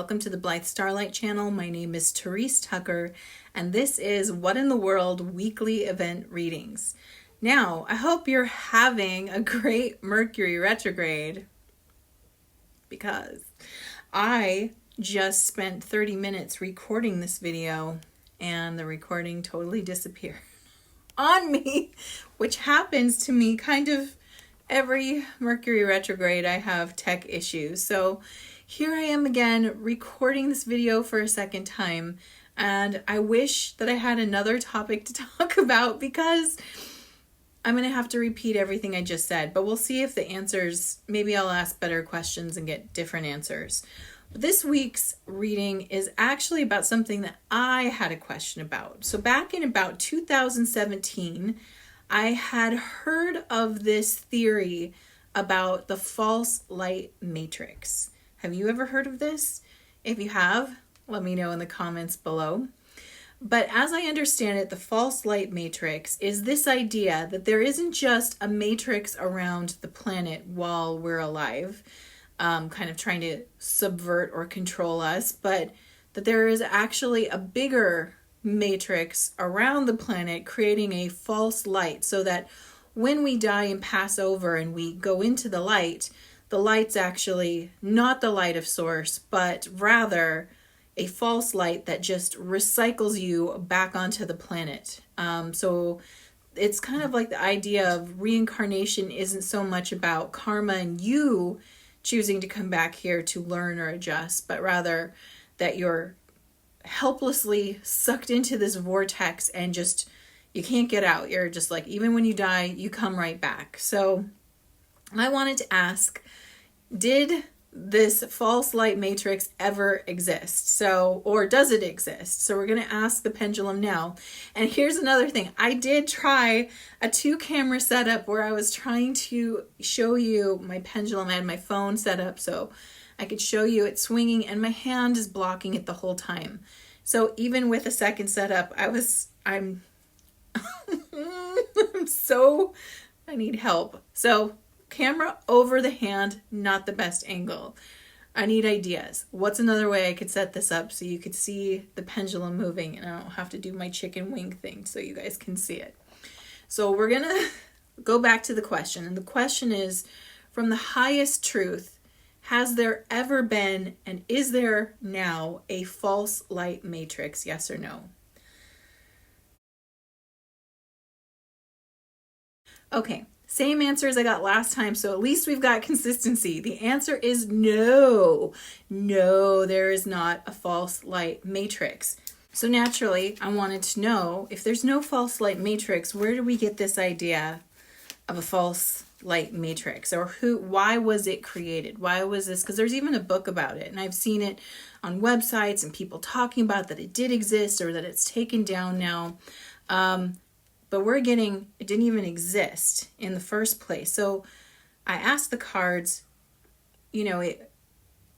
welcome to the Blythe Starlight channel. My name is Therese Tucker, and this is What in the World weekly event readings. Now, I hope you're having a great Mercury retrograde, because I just spent 30 minutes recording this video and the recording totally disappeared on me, which happens to me kind of every Mercury retrograde. I have tech issues. So here I am again recording this video for a second time, and I wish that I had another topic to talk about because I'm going to have to repeat everything I just said, but we'll see if the answers, maybe I'll ask better questions and get different answers. But this week's reading is actually about something that I had a question about. So back in about 2017, I had heard of this theory about the false light matrix. Have you ever heard of this? If you have, let me know in the comments below. But as I understand it, the false light matrix is this idea that there isn't just a matrix around the planet while we're alive, kind of trying to subvert or control us, but that there is actually a bigger matrix around the planet creating a false light, so that when we die and pass over and we go into the light's actually not the light of source, but rather a false light that just recycles you back onto the planet. So it's kind of like the idea of reincarnation isn't so much about karma and you choosing to come back here to learn or adjust, but rather that you're helplessly sucked into this vortex and just you can't get out. You're just like, even when you die, you come right back. So I wanted to ask, did this false light matrix ever exist? So, or does it exist? So we're going to ask the pendulum now. And here's another thing. I did try a 2-camera setup where I was trying to show you my pendulum. I had my phone set up so I could show you it swinging, and my hand is blocking it the whole time. So even with a second setup, I'm I need help. So camera over the hand, not the best angle. I need ideas. What's another way I could set this up so you could see the pendulum moving and I don't have to do my chicken wing thing so you guys can see it. So we're gonna go back to the question, and the question is, from the highest truth, has there ever been, and is there now, a false light matrix? Yes or no? Okay, same answer as I got last time, so at least we've got consistency. The answer is no. No, there is not a false light matrix. So naturally, I wanted to know, if there's no false light matrix, where do we get this idea of a false light matrix? Or why was it created? Why was this? Because there's even a book about it, and I've seen it on websites and people talking about that it did exist or that it's taken down now. But it didn't even exist in the first place. So I asked the cards,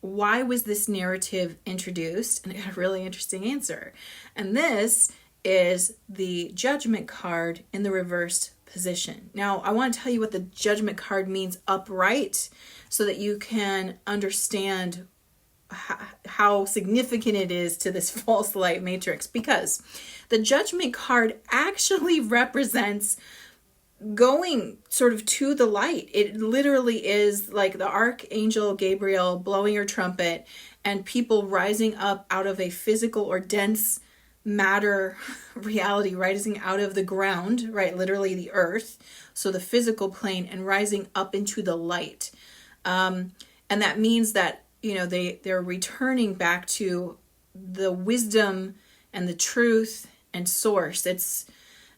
why was this narrative introduced? And I got a really interesting answer. And this is the Judgment card in the reversed position. Now, I want to tell you what the Judgment card means upright so that you can understand how significant it is to this false light matrix, because the Judgment card actually represents going sort of to the light. It literally is like the Archangel Gabriel blowing her trumpet and people rising up out of a physical or dense matter reality, rising out of the ground, right? Literally the earth. So the physical plane, and rising up into the light. And that means that, they're returning back to the wisdom and the truth and source. It's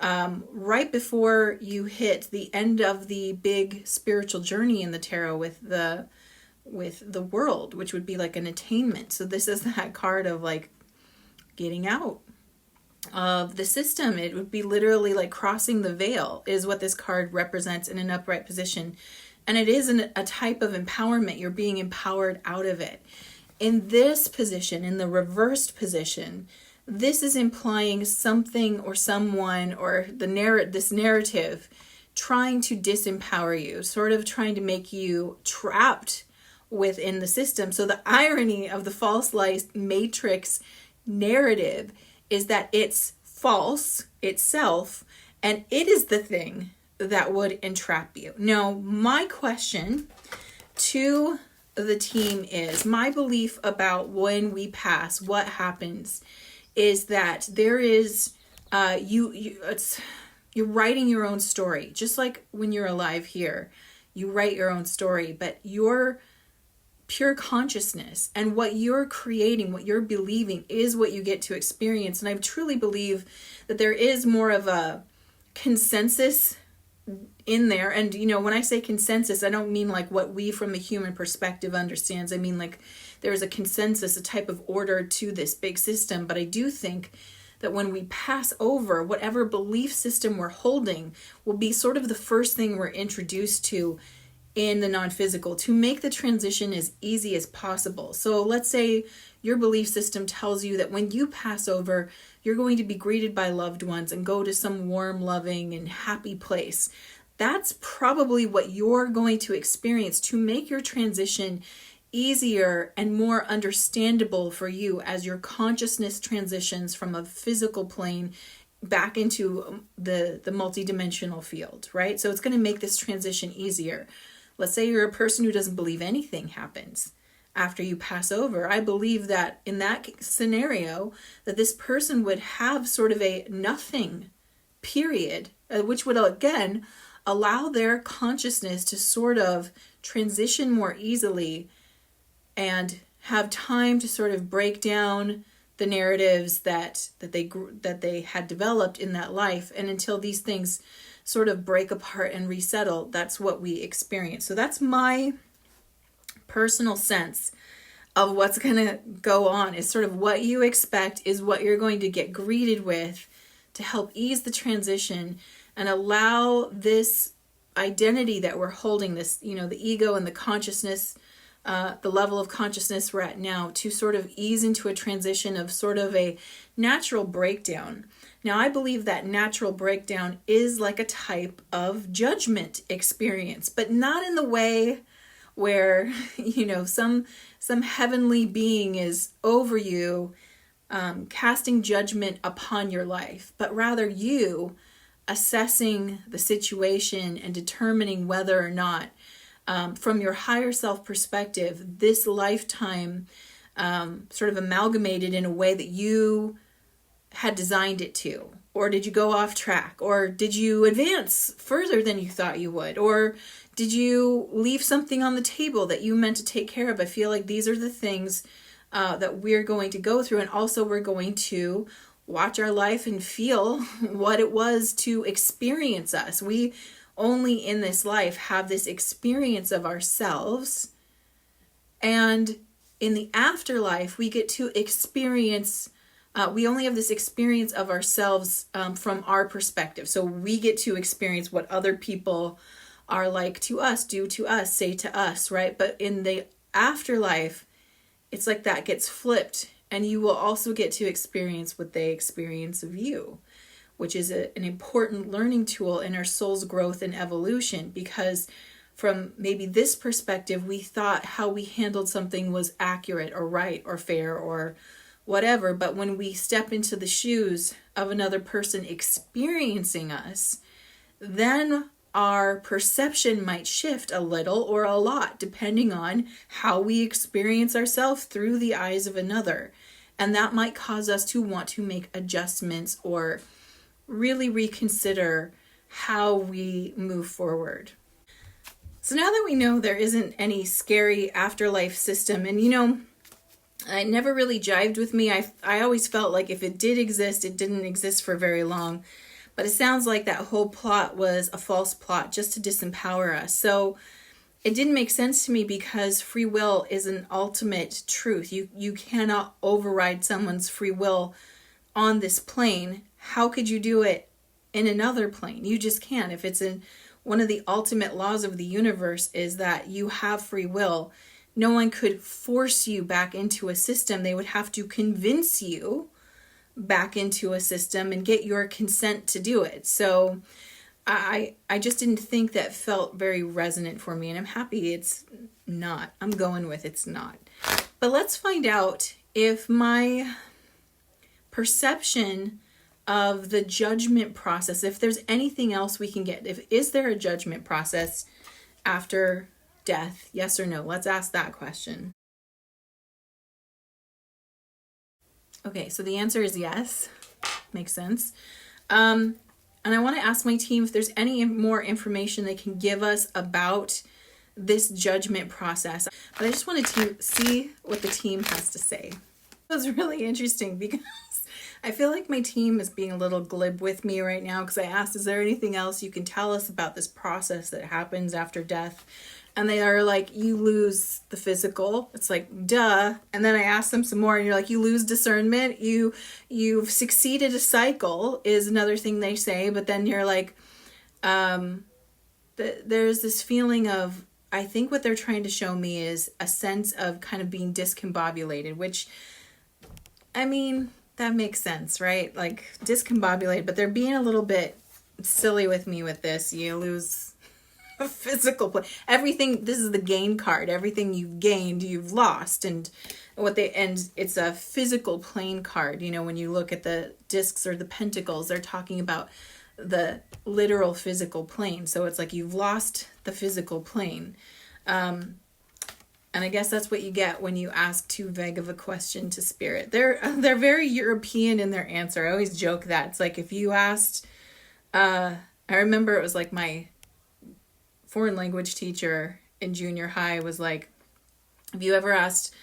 right before you hit the end of the big spiritual journey in the tarot with the world, which would be like an attainment. So this is that card of like getting out of the system. It would be literally like crossing the veil is what this card represents in an upright position. And it is a type of empowerment. You're being empowered out of it. In this position, in the reversed position, this is implying something or someone or this narrative trying to disempower you, sort of trying to make you trapped within the system. So the irony of the false life matrix narrative is that it's false itself, and it is the thing that would entrap you. Now, my question to the team is, my belief about when we pass, what happens, is that there is you're writing your own story. Just like when you're alive here, you write your own story, but your pure consciousness and what you're creating, what you're believing, is what you get to experience. And I truly believe that there is more of a consensus in there. And when I say consensus, I don't mean like what we from the human perspective understands. I mean like there's a consensus, a type of order to this big system. But I do think that when we pass over, whatever belief system we're holding will be sort of the first thing we're introduced to in the non-physical, to make the transition as easy as possible. So let's say your belief system tells you that when you pass over, you're going to be greeted by loved ones and go to some warm, loving, and happy place. That's probably what you're going to experience to make your transition easier and more understandable for you as your consciousness transitions from a physical plane back into the multidimensional field, right? So it's going to make this transition easier. Let's say you're a person who doesn't believe anything happens after you pass over. I believe that in that scenario, that this person would have sort of a nothing period, which would again allow their consciousness to sort of transition more easily and have time to sort of break down the narratives that they had developed in that life. And until these things sort of break apart and resettle, that's what we experience. So that's my personal sense of what's going to go on, is sort of what you expect is what you're going to get greeted with to help ease the transition and allow this identity that we're holding, this, the ego and the consciousness, the level of consciousness we're at now, to sort of ease into a transition of sort of a natural breakdown. Now, I believe that natural breakdown is like a type of judgment experience, but not in the way where, some heavenly being is over you, casting judgment upon your life, but rather you assessing the situation and determining whether or not, from your higher self perspective, this lifetime sort of amalgamated in a way that you had designed it to. Or did you go off track? Or did you advance further than you thought you would? Or did you leave something on the table that you meant to take care of? I feel like these are the things that we're going to go through. And also we're going to watch our life and feel what it was to experience us. We only in this life have this experience of ourselves. And in the afterlife, we get to experience, we only have this experience of ourselves from our perspective. So we get to experience what other people are like to us, do to us, say to us, right? But in the afterlife, it's like that gets flipped, and you will also get to experience what they experience of you, which is an important learning tool in our soul's growth and evolution. Because from maybe this perspective, we thought how we handled something was accurate or right or fair or whatever. But when we step into the shoes of another person experiencing us, then our perception might shift a little or a lot, depending on how we experience ourselves through the eyes of another. And that might cause us to want to make adjustments or really reconsider how we move forward. So now that we know there isn't any scary afterlife system, and it never really jived with me. I always felt like if it did exist, it didn't exist for very long. But it sounds like that whole plot was a false plot just to disempower us. So it didn't make sense to me, because free will is an ultimate truth. You cannot override someone's free will on this plane. How could you do it in another plane? You just can't. If it's one of the ultimate laws of the universe is that you have free will. No one could force you back into a system. They would have to convince you back into a system and get your consent to do it. So I just didn't think that felt very resonant for me, and I'm happy it's not. I'm going with it's not. But let's find out if my perception of the judgment process, if there's anything else we can get, is there a judgment process after death? Yes or no? Let's ask that question. Okay, so the answer is yes. Makes sense. And I want to ask my team if there's any more information they can give us about this judgment process. But I just wanted to see what the team has to say. It was really interesting because I feel like my team is being a little glib with me right now because I asked, is there anything else you can tell us about this process that happens after death? And they are like, you lose the physical. It's like, duh. And then I asked them some more and you're like, you lose discernment. You've succeeded a cycle is another thing they say. But then you're like, there's this feeling of, I think what they're trying to show me is a sense of kind of being discombobulated, which, I mean, that makes sense, right? Like discombobulated, but they're being a little bit silly with me with this. You lose a physical plane. Everything, this is the gain card. Everything you've gained, you've lost. And it's a physical plane card. You know, when you look at the discs or the pentacles, they're talking about the literal physical plane. So it's like you've lost the physical plane. And I guess that's what you get when you ask too vague of a question to spirit. They're very European in their answer. I always joke that. It's like if you asked, I remember it was like my foreign language teacher in junior high was like, if you ever asked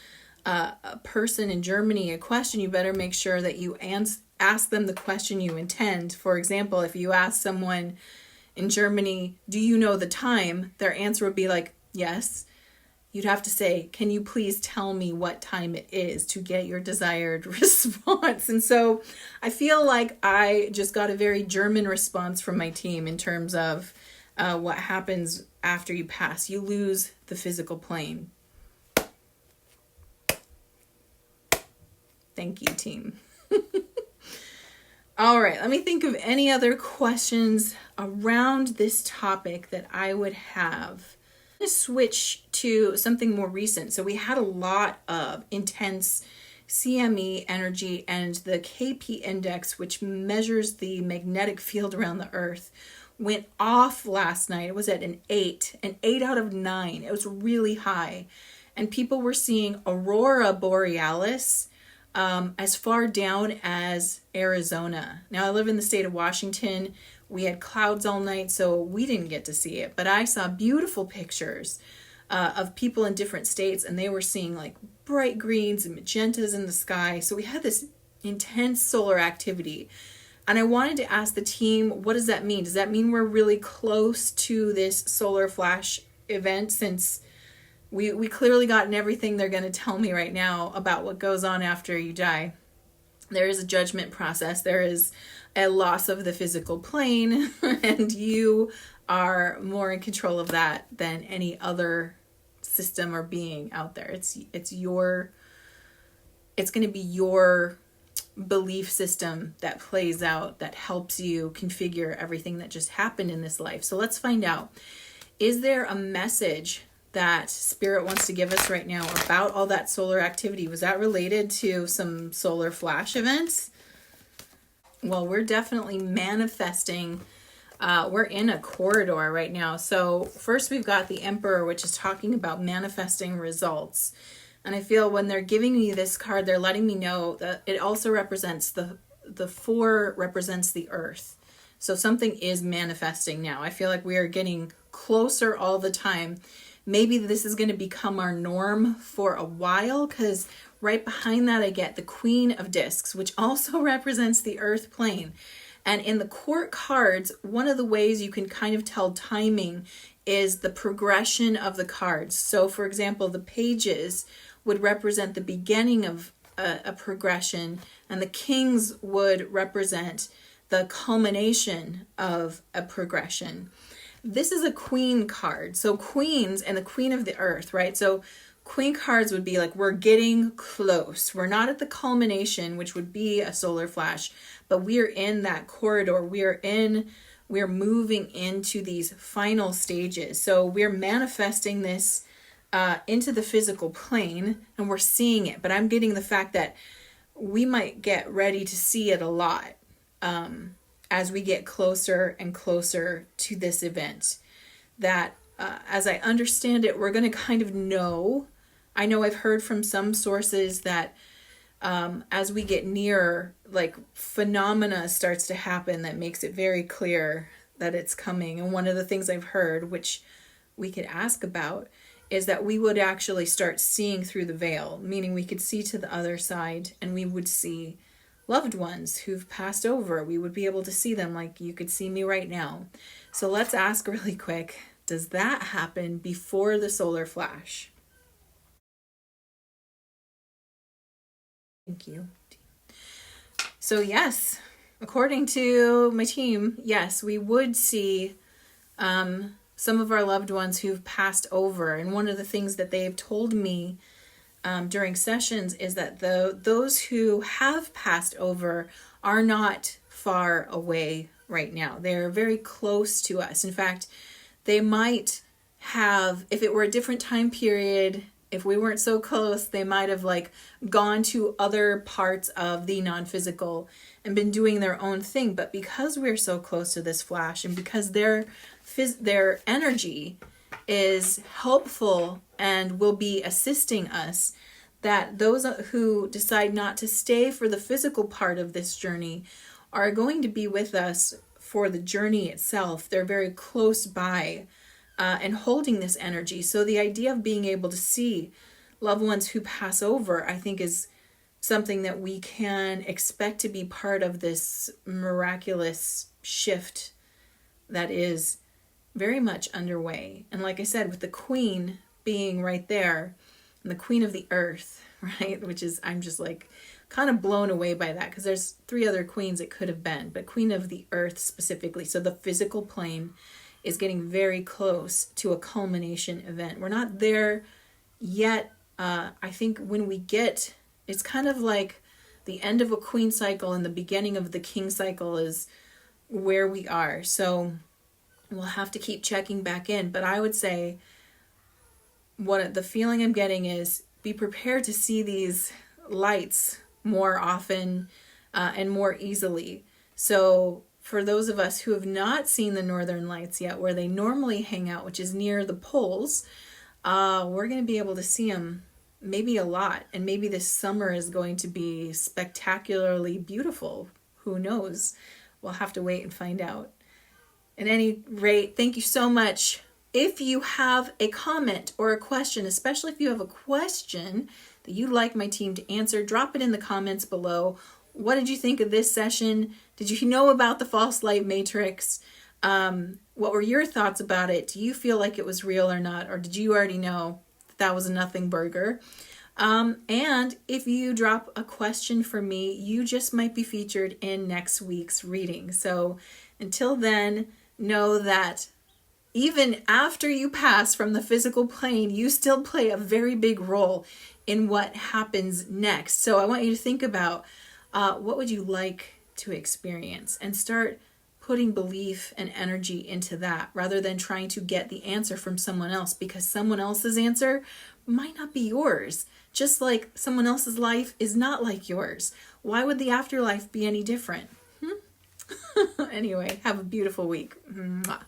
a person in Germany a question, you better make sure that you ask them the question you intend. For example, if you ask someone in Germany, do you know the time? Their answer would be like, yes. You'd have to say, can you please tell me what time it is to get your desired response? And so I feel like I just got a very German response from my team in terms of what happens after you pass. You lose the physical plane. Thank you, team. All right, let me think of any other questions around this topic that I would have. To switch to something more recent. So we had a lot of intense CME energy, and the KP index, which measures the magnetic field around the earth, went off last night. It was at an 8 out of 9. It was really high. And people were seeing aurora borealis as far down as Arizona. Now I live in the state of Washington. We had clouds all night, so we didn't get to see it. But I saw beautiful pictures of people in different states, and they were seeing like bright greens and magentas in the sky. So we had this intense solar activity. And I wanted to ask the team, what does that mean? Does that mean we're really close to this solar flash event, since we clearly gotten everything they're going to tell me right now about what goes on after you die? There is a judgment process. There is a loss of the physical plane, and you are more in control of that than any other system or being out there. It's going to be your belief system that plays out, that helps you configure everything that just happened in this life. So let's find out, is there a message that Spirit wants to give us right now about all that solar activity? Was that related to some solar flash events? Well, we're definitely manifesting. We're in a corridor right now. So first we've got the Emperor, which is talking about manifesting results. And I feel when they're giving me this card, they're letting me know that it also represents the 4 represents the earth. So something is manifesting now. I feel like we are getting closer all the time. Maybe this is going to become our norm for a while, because right behind that I get the Queen of Discs, which also represents the earth plane. And in the court cards, one of the ways you can kind of tell timing is the progression of the cards. So for example, the pages would represent the beginning of a progression, and the kings would represent the culmination of a progression. This is a queen card. So queens and the queen of the earth, right? So queen cards would be like, we're getting close. We're not at the culmination, which would be a solar flash, but we are in that corridor. We are in we're moving into these final stages. So we're manifesting this into the physical plane, and we're seeing it. But I'm getting the fact that we might get ready to see it a lot as we get closer and closer to this event. That as I understand it, we're going to kind of know. I know I've heard from some sources that as we get nearer, like phenomena starts to happen that makes it very clear that it's coming. And one of the things I've heard, which we could ask about, is that we would actually start seeing through the veil, meaning we could see to the other side and we would see loved ones who've passed over. We would be able to see them like you could see me right now. So let's ask really quick, does that happen before the solar flash? Thank you. So yes, according to my team, yes, we would see some of our loved ones who've passed over. And one of the things that they've told me during sessions is that those who have passed over are not far away right now. They're very close to us. In fact, they might have, if it were a different time period, if we weren't so close, they might have like gone to other parts of the non-physical and been doing their own thing. But because we're so close to this flash, and because their energy is helpful and will be assisting us, that those who decide not to stay for the physical part of this journey are going to be with us for the journey itself. They're very close by and holding this energy. So the idea of being able to see loved ones who pass over, I think, is something that we can expect to be part of this miraculous shift that is very much underway. And like I said, with the queen being right there, and the queen of the earth, right, which is, I'm just like kind of blown away by that, because there's 3 other queens it could have been, but queen of the earth specifically. So the physical plane is getting very close to a culmination event. We're not there yet. I think when we get, it's kind of like the end of a queen cycle and the beginning of the king cycle is where we are. So we'll have to keep checking back in. But I would say what the feeling I'm getting is be prepared to see these lights more often and more easily. So for those of us who have not seen the northern lights yet, where they normally hang out, which is near the poles, we're going to be able to see them maybe a lot. And maybe this summer is going to be spectacularly beautiful. Who knows? We'll have to wait and find out. At any rate, thank you so much. If you have a comment or a question, especially if you have a question that you'd like my team to answer, drop it in the comments below. What did you think of this session? Did you know about the false light matrix? What were your thoughts about it? Do you feel like it was real or not? Or did you already know that was a nothing burger? And if you drop a question for me, you just might be featured in next week's reading. So until then, know that even after you pass from the physical plane, you still play a very big role in what happens next. So I want you to think about what would you like to experience, and start putting belief and energy into that rather than trying to get the answer from someone else, because someone else's answer might not be yours. Just like someone else's life is not like yours. Why would the afterlife be any different? Anyway, have a beautiful week. Mwah.